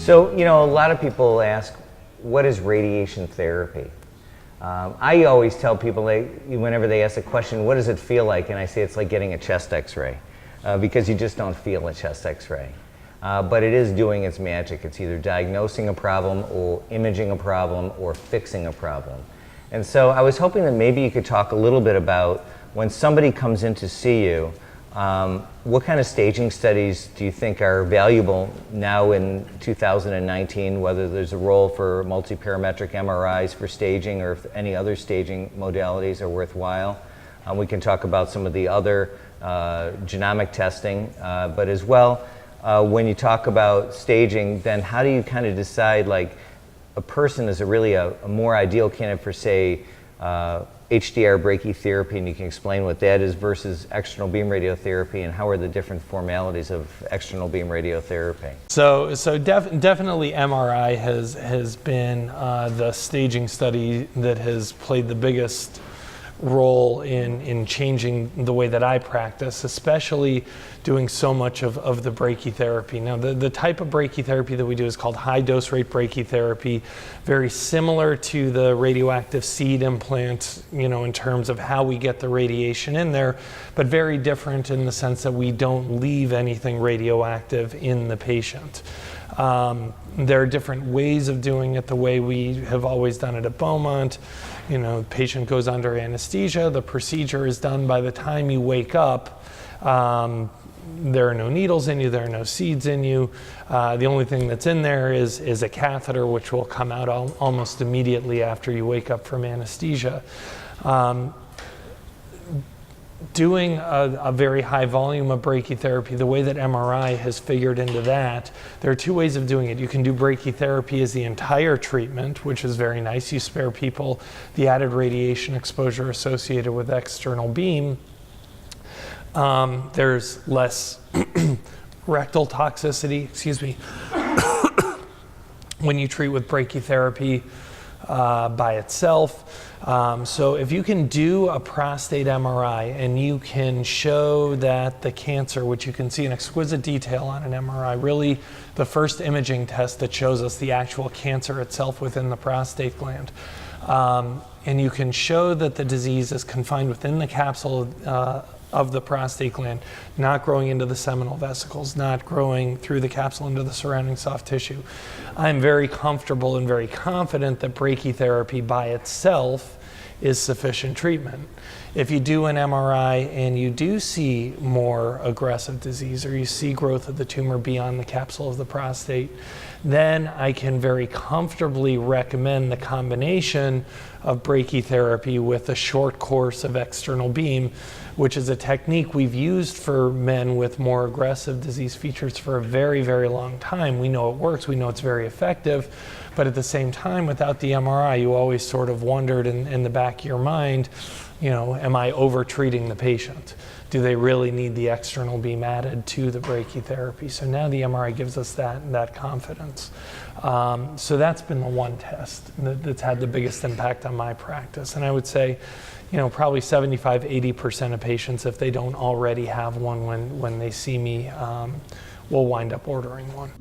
So, you know, a lot of people ask, what is radiation therapy? I always tell people, whenever they ask a question, what does it feel like? And I say it's like getting a chest x-ray, because you just don't feel a chest x-ray. But it is doing its magic. It's either diagnosing a problem or imaging a problem or fixing a problem. And so I was hoping that maybe you could talk a little bit about when somebody comes in to see you, what kind of staging studies do you think are valuable now in 2019, whether there's a role for multiparametric MRIs for staging or if any other staging modalities are worthwhile? We can talk about some of the other genomic testing, but as well, when you talk about staging, then how do you kind of decide, like, a person is really a more ideal candidate for, say, HDR brachytherapy, and you can explain what that is, versus external beam radiotherapy, and how are the different formalities of external beam radiotherapy? So definitely MRI has been the staging study that has played the biggest role in changing the way that I practice, especially doing so much of the brachytherapy. Now, the type of brachytherapy that we do is called high dose rate brachytherapy, very similar to the radioactive seed implant, you know, in terms of how we get the radiation in there, but very different in the sense that we don't leave anything radioactive in the patient. There are different ways of doing it, the way we have always done it at Beaumont. You know, the patient goes under anesthesia, the procedure is done by the time you wake up. There are no needles in you, there are no seeds in you. The only thing that's in there is a catheter, which will come out almost immediately after you wake up from anesthesia. Doing a very high volume of brachytherapy, the way that MRI has figured into that, there are two ways of doing it. You can do brachytherapy as the entire treatment, which is very nice. You spare people the added radiation exposure associated with external beam. There's less rectal toxicity, excuse me, when you treat with brachytherapy by itself. So if you can do a prostate MRI and you can show that the cancer, which you can see in exquisite detail on an MRI, really the first imaging test that shows us the actual cancer itself within the prostate gland, and you can show that the disease is confined within the capsule of the prostate gland, not growing into the seminal vesicles, not growing through the capsule into the surrounding soft tissue, I'm very comfortable and very confident that brachytherapy by itself is sufficient treatment. If you do an MRI and you do see more aggressive disease, or you see growth of the tumor beyond the capsule of the prostate, then I can very comfortably recommend the combination of brachytherapy with a short course of external beam, which is a technique we've used for men with more aggressive disease features for a very, very long time. We know it works, we know it's very effective, but at the same time, without the MRI, you always sort of wondered in the back of your mind, you know, am I over-treating the patient? Do they really need the external beam added to the brachytherapy? So now the MRI gives us that confidence. So that's been the one test that's had the biggest impact on my practice. And I would say, you know, probably 75–80% of patients, if they don't already have one when they see me, will wind up ordering one.